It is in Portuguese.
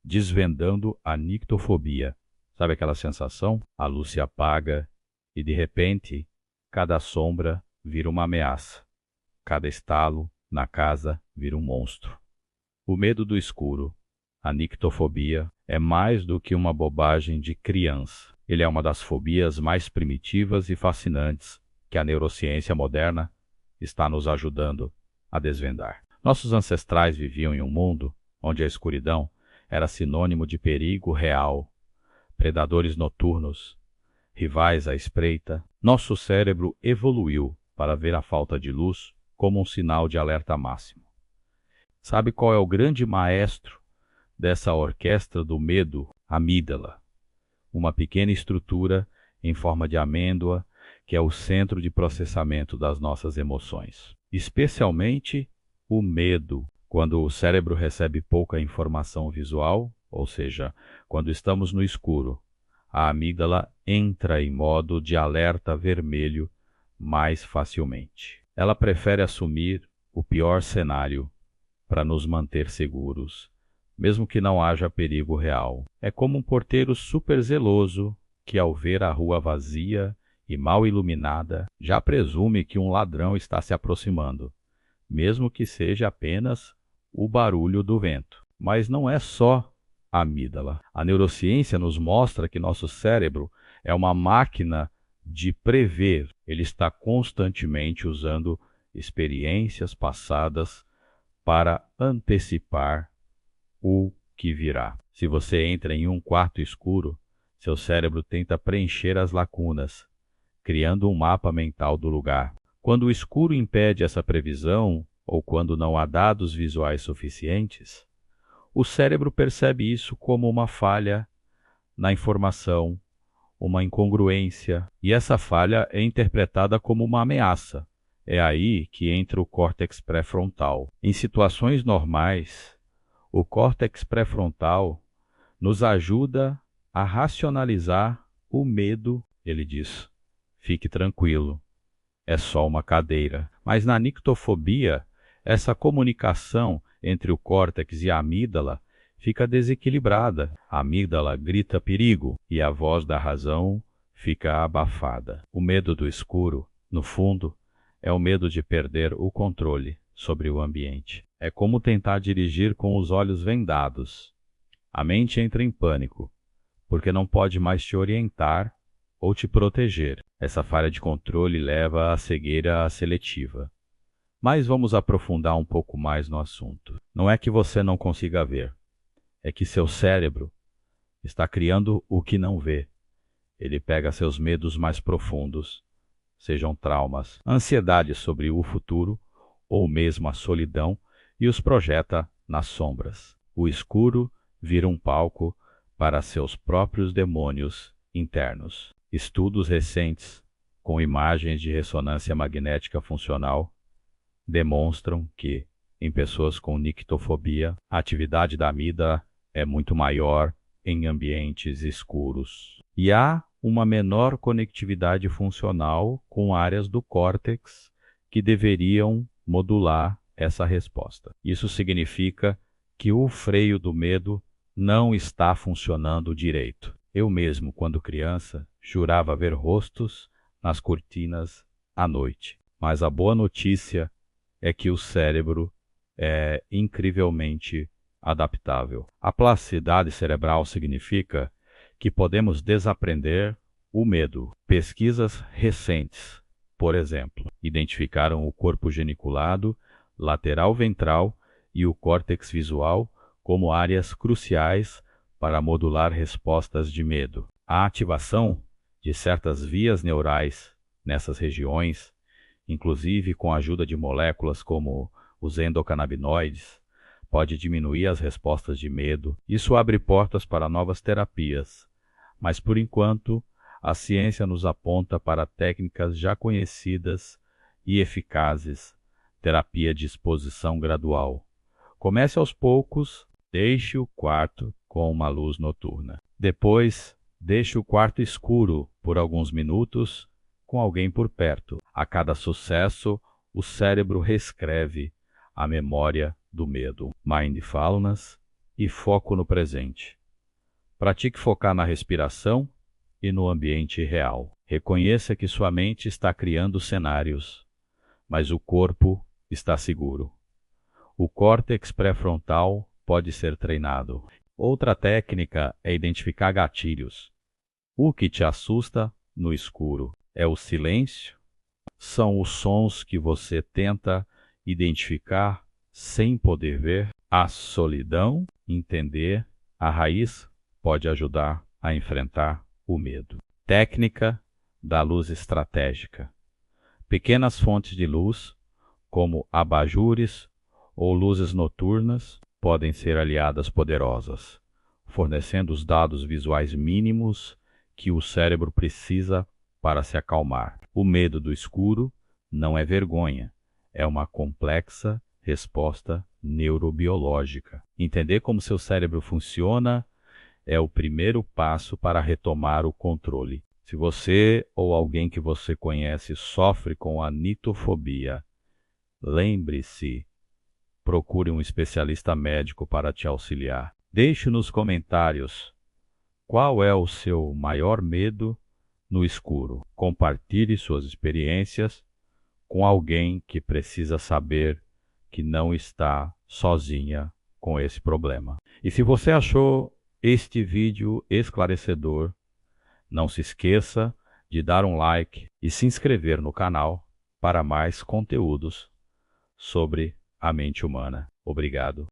desvendando a nictofobia. Sabe aquela sensação? A luz se apaga e, de repente, cada sombra vira uma ameaça. Cada estalo na casa vira um monstro. O medo do escuro, a nictofobia, é mais do que uma bobagem de criança. Ele é uma das fobias mais primitivas e fascinantes que a neurociência moderna está nos ajudando a desvendar. Nossos ancestrais viviam em um mundo onde a escuridão era sinônimo de perigo real, predadores noturnos, rivais à espreita. Nosso cérebro evoluiu para ver a falta de luz como um sinal de alerta máximo. Sabe qual é o grande maestro dessa orquestra do medo? A amígdala, uma pequena estrutura em forma de amêndoa que é o centro de processamento das nossas emoções, especialmente o medo. Quando o cérebro recebe pouca informação visual, ou seja, quando estamos no escuro, a amígdala entra em modo de alerta vermelho mais facilmente. Ela prefere assumir o pior cenário para nos manter seguros, mesmo que não haja perigo real. É como um porteiro super zeloso que, ao ver a rua vazia e mal iluminada, já presume que um ladrão está se aproximando, mesmo que seja apenas o barulho do vento. Mas não é só a amígdala. A neurociência nos mostra que nosso cérebro é uma máquina de prever. Ele está constantemente usando experiências passadas para antecipar o que virá. Se você entra em um quarto escuro, seu cérebro tenta preencher as lacunas, criando um mapa mental do lugar. Quando o escuro impede essa previsão, ou quando não há dados visuais suficientes, o cérebro percebe isso como uma falha na informação, uma incongruência, e essa falha é interpretada como uma ameaça. É aí que entra o córtex pré-frontal. Em situações normais, o córtex pré-frontal nos ajuda a racionalizar o medo. Ele diz: fique tranquilo, é só uma cadeira. Mas na nictofobia, essa comunicação entre o córtex e a amígdala fica desequilibrada. A amígdala grita perigo e a voz da razão fica abafada. O medo do escuro, no fundo, é o medo de perder o controle sobre o ambiente. É como tentar dirigir com os olhos vendados. A mente entra em pânico, porque não pode mais te orientar ou te proteger. Essa falha de controle leva à cegueira seletiva. Mas vamos aprofundar um pouco mais no assunto. Não é que você não consiga ver, é que seu cérebro está criando o que não vê. Ele pega seus medos mais profundos, sejam traumas, ansiedade sobre o futuro ou mesmo a solidão, e os projeta nas sombras. O escuro vira um palco para seus próprios demônios internos. Estudos recentes, com imagens de ressonância magnética funcional, demonstram que, em pessoas com nictofobia, a atividade da amígdala é muito maior em ambientes escuros. E há uma menor conectividade funcional com áreas do córtex que deveriam modular essa resposta. Isso significa que o freio do medo não está funcionando direito. Eu mesmo, quando criança, jurava ver rostos nas cortinas à noite. Mas a boa notícia é que o cérebro é incrivelmente adaptável. A plasticidade cerebral significa que podemos desaprender o medo. Pesquisas recentes, por exemplo, identificaram o corpo geniculado, lateral ventral e o córtex visual como áreas cruciais para modular respostas de medo. A ativação de certas vias neurais nessas regiões, inclusive com a ajuda de moléculas como os endocannabinoides, pode diminuir as respostas de medo. Isso abre portas para novas terapias, mas por enquanto a ciência nos aponta para técnicas já conhecidas e eficazes. Terapia de exposição gradual. Comece aos poucos, deixe o quarto com uma luz noturna. Depois, deixe o quarto escuro por alguns minutos com alguém por perto. A cada sucesso, o cérebro reescreve a memória do medo. Mindfulness e foco no presente. Pratique focar na respiração e no ambiente real. Reconheça que sua mente está criando cenários, mas o corpo está seguro. O córtex pré-frontal pode ser treinado. Outra técnica é identificar gatilhos. O que te assusta no escuro é o silêncio? São os sons que você tenta identificar sem poder ver? A solidão? Entender a raiz pode ajudar a enfrentar o medo. Técnica da luz estratégica. Pequenas fontes de luz, como abajures ou luzes noturnas, podem ser aliadas poderosas, fornecendo os dados visuais mínimos que o cérebro precisa para se acalmar. O medo do escuro não é vergonha, é uma complexa resposta neurobiológica. Entender como seu cérebro funciona é o primeiro passo para retomar o controle. Se você ou alguém que você conhece sofre com anitofobia, lembre-se, procure um especialista médico para te auxiliar. Deixe nos comentários qual é o seu maior medo no escuro. Compartilhe suas experiências com alguém que precisa saber que não está sozinha com esse problema. E se você achou este vídeo esclarecedor, não se esqueça de dar um like e se inscrever no canal para mais conteúdos sobre a mente humana. Obrigado.